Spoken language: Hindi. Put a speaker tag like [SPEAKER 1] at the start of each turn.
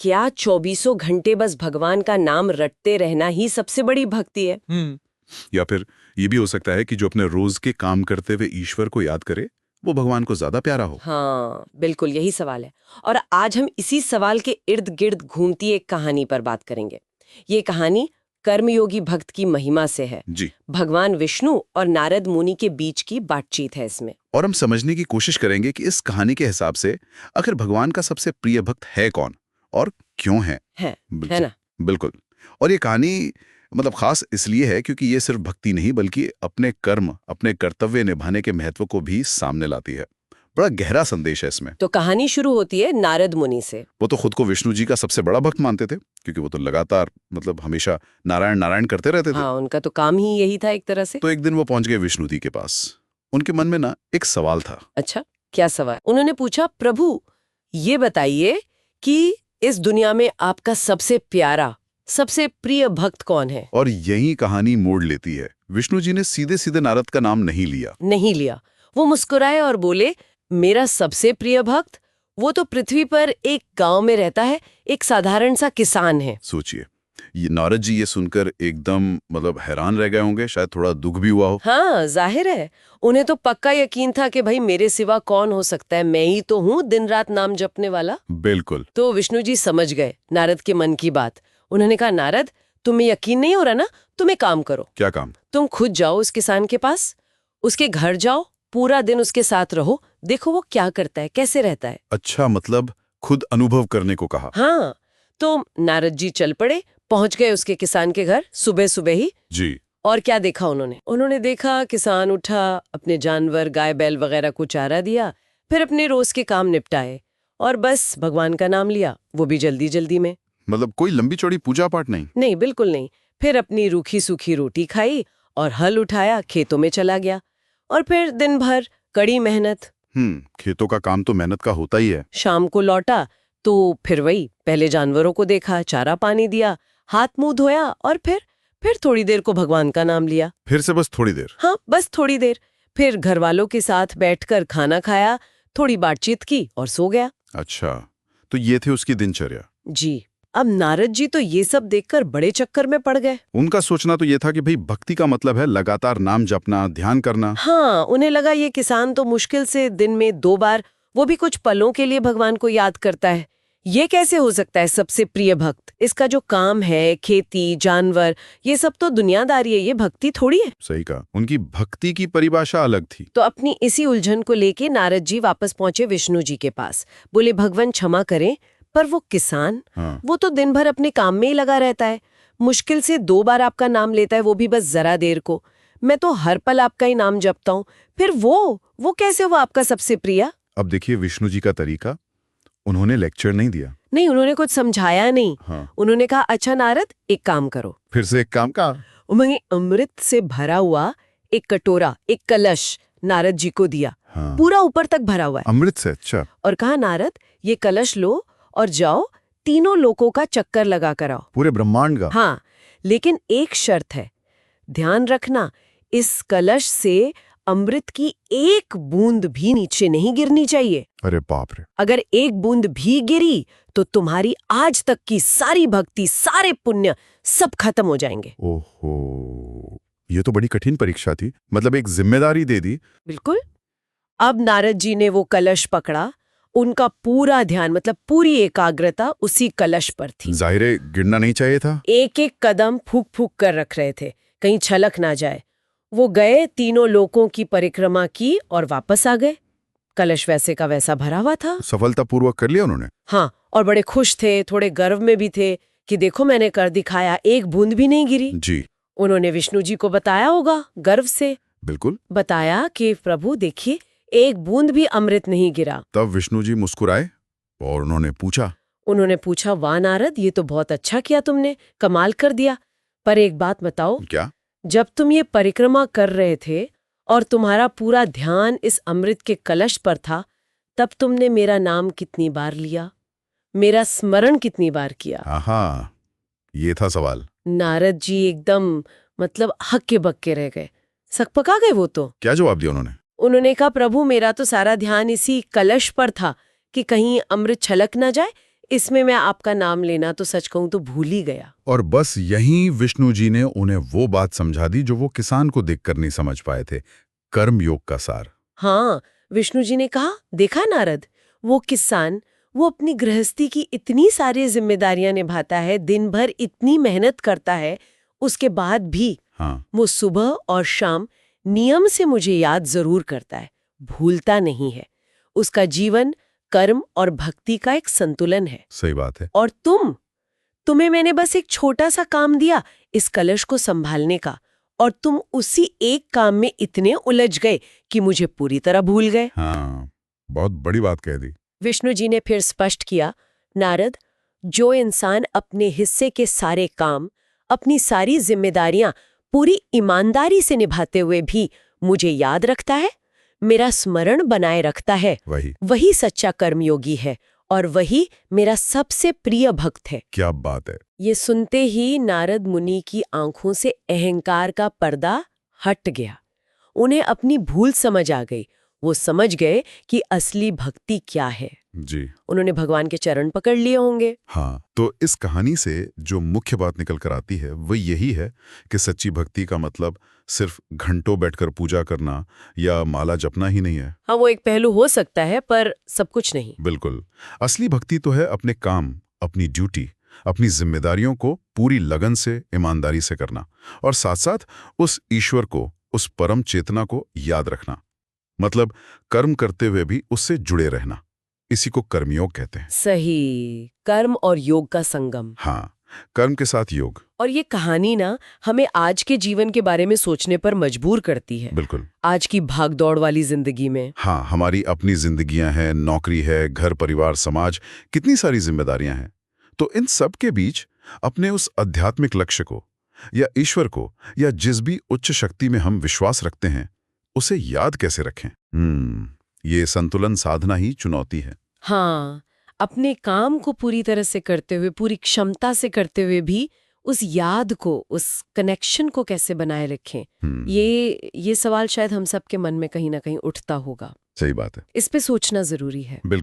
[SPEAKER 1] क्या 24 घंटे बस भगवान का नाम रटते रहना ही सबसे बड़ी भक्ति है?
[SPEAKER 2] या फिर ये भी हो सकता है कि जो अपने रोज के काम करते हुए ईश्वर को याद करे वो भगवान को ज्यादा प्यारा हो।
[SPEAKER 1] हाँ, बिल्कुल यही सवाल है। और आज हम इसी सवाल के इर्द गिर्द घूमती एक कहानी पर बात करेंगे। ये कहानी कर्मयोगी भक्त की महिमा से है।
[SPEAKER 2] जी।
[SPEAKER 1] भगवान विष्णु और नारद मुनि के बीच की बातचीत है इसमें।
[SPEAKER 2] और हम समझने की कोशिश करेंगे कि इस कहानी के हिसाब से आखिर भगवान का सबसे प्रिय भक्त है कौन और क्यों है
[SPEAKER 1] ना?
[SPEAKER 2] बिल्कुल। और ये कहानी मतलब खास इसलिए है क्योंकि ये सिर्फ भक्ति नहीं बल्कि अपने कर्म, अपने कर्तव्य निभाने के महत्व को भी सामने लाती है। बड़ा गहरा संदेश है इसमें।
[SPEAKER 1] तो कहानी शुरू होती है नारद मुनि से।
[SPEAKER 2] वो तो खुद को विष्णु जी का सबसे बड़ा भक्त मानते थे क्योंकि वो तो लगातार मतलब हमेशा नारायण नारायण करते रहते थे।
[SPEAKER 1] हाँ, उनका तो काम ही यही था एक तरह से।
[SPEAKER 2] तो एक दिन वो पहुंच गए विष्णु जी के पास। उनके मन में ना एक सवाल था।
[SPEAKER 1] अच्छा, क्या सवाल? उन्होंने पूछा, प्रभु ये बताइए कि इस दुनिया में आपका सबसे प्यारा, सबसे प्रिय भक्त कौन है?
[SPEAKER 2] और यही कहानी मोड़ लेती है। विष्णु जी ने सीधे सीधे नारद का नाम नहीं लिया।
[SPEAKER 1] वो मुस्कुराए और बोले, मेरा सबसे प्रिय भक्त वो तो पृथ्वी पर एक गांव में रहता है, एक साधारण सा किसान है।
[SPEAKER 2] सोचिए, ये नारद जी ये सुनकर एकदम मतलब हैरान रह गए होंगे, शायद थोड़ा दुख भी हुआ हो।
[SPEAKER 1] हाँ, जाहिर है। उन्हें तो पक्का यकीन था कि भाई मेरे सिवा कौन हो सकता है, मैं ही तो हूँ दिन रात नाम जपने वाला।
[SPEAKER 2] बिल्कुल।
[SPEAKER 1] तो विष्णु जी समझ गए नारद के मन की बात। उन्होंने कहा, नारद तुम्हें यकीन नहीं हो रहा ना, तुम एक काम करो।
[SPEAKER 2] क्या काम?
[SPEAKER 1] तुम खुद जाओ उस किसान के पास, उसके घर जाओ, पूरा दिन उसके साथ रहो, देखो वो क्या करता है, कैसे रहता है।
[SPEAKER 2] अच्छा, मतलब खुद अनुभव करने को कहा।
[SPEAKER 1] हाँ, तो नारद जी चल पड़े, पहुंच गए उसके किसान के घर सुबह सुबह ही।
[SPEAKER 2] जी।
[SPEAKER 1] और क्या देखा उन्होंने देखा किसान उठा, अपने जानवर गाय बैल वगैरह को चारा दिया, फिर अपने रोज के काम निपटाए और बस भगवान का नाम लिया, वो भी जल्दी जल्दी में।
[SPEAKER 2] मतलब कोई लंबी चौड़ी पूजा पाठ नहीं?
[SPEAKER 1] नहीं, बिल्कुल नहीं। फिर अपनी रूखी सूखी रोटी खाई और हल उठाया, खेतों में चला गया। और फिर दिन भर कड़ी मेहनत।
[SPEAKER 2] खेतों का काम तो मेहनत का होता ही है।
[SPEAKER 1] शाम को लौटा तो फिर वही, पहले जानवरों को देखा, चारा पानी दिया, हाथ मुंह धोया और फिर थोड़ी देर को भगवान का नाम लिया।
[SPEAKER 2] फिर से बस थोड़ी देर?
[SPEAKER 1] हाँ, बस थोड़ी देर। फिर घर वालों के साथ बैठकर खाना खाया, थोड़ी बातचीत की और सो गया।
[SPEAKER 2] अच्छा, तो ये थे उसकी दिनचर्या।
[SPEAKER 1] जी। अब नारद जी तो ये सब देखकर बड़े चक्कर में पड़ गए।
[SPEAKER 2] उनका सोचना तो ये था कि भाई भक्ति का मतलब है लगातार नाम जपना, ध्यान करना।
[SPEAKER 1] हाँ, उन्हें लगा ये किसान तो मुश्किल से दिन में 2 बार, वो भी कुछ पलों के लिए भगवान को याद करता है। ये कैसे हो सकता है सबसे प्रिय भक्त? इसका जो काम है, खेती, जानवर, ये सब तो दुनियादारी है, ये भक्ति थोड़ी है।
[SPEAKER 2] सही कहा, उनकी भक्ति की परिभाषा अलग थी।
[SPEAKER 1] तो अपनी इसी उलझन को लेके नारद जी वापस पहुंचे विष्णु जी के पास। बोले, भगवान क्षमा करें, पर वो किसान,
[SPEAKER 2] हाँ।
[SPEAKER 1] वो तो दिन भर अपने काम में ही लगा रहता है, मुश्किल से 2 बार आपका नाम लेता है, वो भी बस जरा देर को। मैं तो हर पल आपका ही नाम जपता हूँ, फिर वो कैसे हुआ आपका सबसे प्रिय?
[SPEAKER 2] अब देखिए विष्णु जी का तरीका, उन्होंने लेक्चर नहीं दिया।
[SPEAKER 1] नहीं, उन्होंने कुछ समझाया नहीं।
[SPEAKER 2] हाँ।
[SPEAKER 1] उन्होंने कहा, अच्छा नारद, एक काम करो।
[SPEAKER 2] फिर से एक काम का?
[SPEAKER 1] उन्होंने अमृत से भरा हुआ एक कटोरा, एक कलश नारद जी को दिया।
[SPEAKER 2] हाँ।
[SPEAKER 1] पूरा ऊपर तक भरा हुआ है।
[SPEAKER 2] अमृत से? अच्छा।
[SPEAKER 1] और कहा, नारद ये कलश लो और जाओ, तीनों लोकों का चक्कर लगा कर आओ।
[SPEAKER 2] पूरे ब्रह्मांड का?
[SPEAKER 1] हाँ, लेकिन एक शर्त है, ध्यान रखना, इस कलश से अमृत की एक बूंद भी नीचे नहीं गिरनी चाहिए।
[SPEAKER 2] अरे बाप रे!
[SPEAKER 1] अगर एक बूंद भी गिरी तो तुम्हारी आज तक की सारी भक्ति, सारे पुण्य सब खत्म हो जाएंगे।
[SPEAKER 2] ओहो, ये तो बड़ी कठिन परीक्षा थी, मतलब एक जिम्मेदारी दे दी।
[SPEAKER 1] बिल्कुल। अब नारद जी ने वो कलश पकड़ा, उनका पूरा ध्यान मतलब पूरी एकाग्रता उसी कलश पर थी।
[SPEAKER 2] जाहिर गिरना नहीं चाहिए था।
[SPEAKER 1] एक एक कदम फूक फूक कर रख रहे थे, कहीं छलक ना जाए। वो गए, तीनों लोकों की परिक्रमा की और वापस आ गए। कलश वैसे का वैसा भरा हुआ था।
[SPEAKER 2] सफलतापूर्वक कर लिया उन्होंने?
[SPEAKER 1] हाँ, और बड़े खुश थे, थोड़े गर्व में भी थे कि देखो मैंने कर दिखाया, एक बूंद भी नहीं गिरी।
[SPEAKER 2] जी।
[SPEAKER 1] उन्होंने विष्णु जी को बताया होगा गर्व से।
[SPEAKER 2] बिल्कुल।
[SPEAKER 1] बताया कि प्रभु देखिए, एक बूंद भी अमृत नहीं गिरा।
[SPEAKER 2] तब विष्णु जी मुस्कुराए और उन्होंने पूछा,
[SPEAKER 1] वाह नारद, ये तो बहुत अच्छा किया तुमने, कमाल कर दिया। पर एक बात बताओ,
[SPEAKER 2] क्या?
[SPEAKER 1] जब तुम ये परिक्रमा कर रहे थे और तुम्हारा पूरा ध्यान इस अमृत के कलश पर था, तब तुमने मेरा नाम कितनी बार लिया, मेरा स्मरण कितनी बार किया?
[SPEAKER 2] हाँ, ये था सवाल।
[SPEAKER 1] नारद जी एकदम मतलब हक्के बक्के रह गए, सकपका गए वो तो।
[SPEAKER 2] क्या जवाब दिया उन्होंने?
[SPEAKER 1] उन्होंने कहा, प्रभु मेरा तो सारा ध्यान इसी कलश पर था कि कहीं अमृत छलक ना जाए, इसमें मैं आपका नाम लेना तो सच कहूं तो भूल ही गया।
[SPEAKER 3] और बस यहीं विष्णु जी ने उन्हें वो बात समझा दी जो वो किसान को देखकर नहीं समझ पाए थे, कर्म योग का सार।
[SPEAKER 1] हाँ, विष्णु जी ने कहा, देखा नारद, वो किसान, वो अपनी गृहस्थी की इतनी सारी जिम्मेदारियां निभाता है, दिन भर इतनी मेहनत करता है, उसके बाद भी
[SPEAKER 3] हाँ,
[SPEAKER 1] वो सुबह और शाम नियम से मुझे याद जरूर करता है, भूलता नहीं है। उसका जीवन कर्म और भक्ति का एक संतुलन है।
[SPEAKER 3] सही बात है।
[SPEAKER 1] और तुम्हें मैंने बस एक छोटा सा काम दिया, इस कलश को संभालने का, और तुम उसी एक काम में इतने उलझ गए कि मुझे पूरी तरह भूल गए।
[SPEAKER 3] हाँ, बहुत बड़ी बात कह दी।
[SPEAKER 1] विष्णु जी ने फिर स्पष्ट किया, नारद, जो इंसान अपने हिस्से के सारे काम, अपनी सारी जिम्मेदारियां पूरी ईमानदारी से निभाते हुए भी मुझे याद रखता है, मेरा स्मरण बनाए रखता है, वही सच्चा कर्मयोगी है और वही मेरा सबसे प्रिय भक्त है।
[SPEAKER 3] क्या बात है।
[SPEAKER 1] ये सुनते ही नारद मुनि की आंखों से अहंकार का पर्दा हट गया। उन्हें अपनी भूल समझ आ गई। वो समझ गए कि असली भक्ति क्या है।
[SPEAKER 3] जी।
[SPEAKER 1] उन्होंने भगवान के चरण पकड़ लिए होंगे।
[SPEAKER 3] हाँ, तो इस कहानी से जो मुख्य बात निकल कर आती है वो यही है कि सच्ची भक्ति का मतलब सिर्फ घंटों बैठकर पूजा करना या माला जपना ही नहीं है।
[SPEAKER 1] हाँ, वो एक पहलू हो सकता है, पर सब कुछ नहीं।
[SPEAKER 3] बिल्कुल। असली भक्ति तो है अपने काम, अपनी ड्यूटी, अपनी जिम्मेदारियों को पूरी लगन से, ईमानदारी से करना, और साथ साथ उस ईश्वर को, उस परम चेतना को याद रखना। मतलब कर्म करते हुए भी उससे जुड़े रहना। इसी को कर्मयोग कहते हैं।
[SPEAKER 1] सही, कर्म और योग का संगम।
[SPEAKER 3] हाँ, कर्म के साथ योग।
[SPEAKER 1] और ये कहानी ना हमें आज के जीवन के बारे में सोचने पर मजबूर करती है।
[SPEAKER 3] बिल्कुल।
[SPEAKER 1] आज की भागदौड़ वाली जिंदगी में।
[SPEAKER 3] हाँ, हमारी अपनी जिंदगियां हैं, नौकरी है, घर परिवार समाज, कितनी सारी जिम्मेदारियां हैं। तो इन सब के बीच अपने उस आध्यात्मिक लक्ष्य को या ईश्वर को या जिस भी उच्च शक्ति में हम विश्वास रखते हैं उसे याद कैसे रखें? ये संतुलन साधना ही चुनौती है।
[SPEAKER 1] हाँ, अपने काम को पूरी तरह से करते हुए, पूरी क्षमता से करते हुए भी उस याद को, उस कनेक्शन को कैसे बनाए रखें, ये सवाल शायद हम सबके मन में कहीं ना कहीं उठता होगा।
[SPEAKER 3] सही बात है।
[SPEAKER 1] इस पे सोचना जरूरी है।
[SPEAKER 3] बिल्कुल।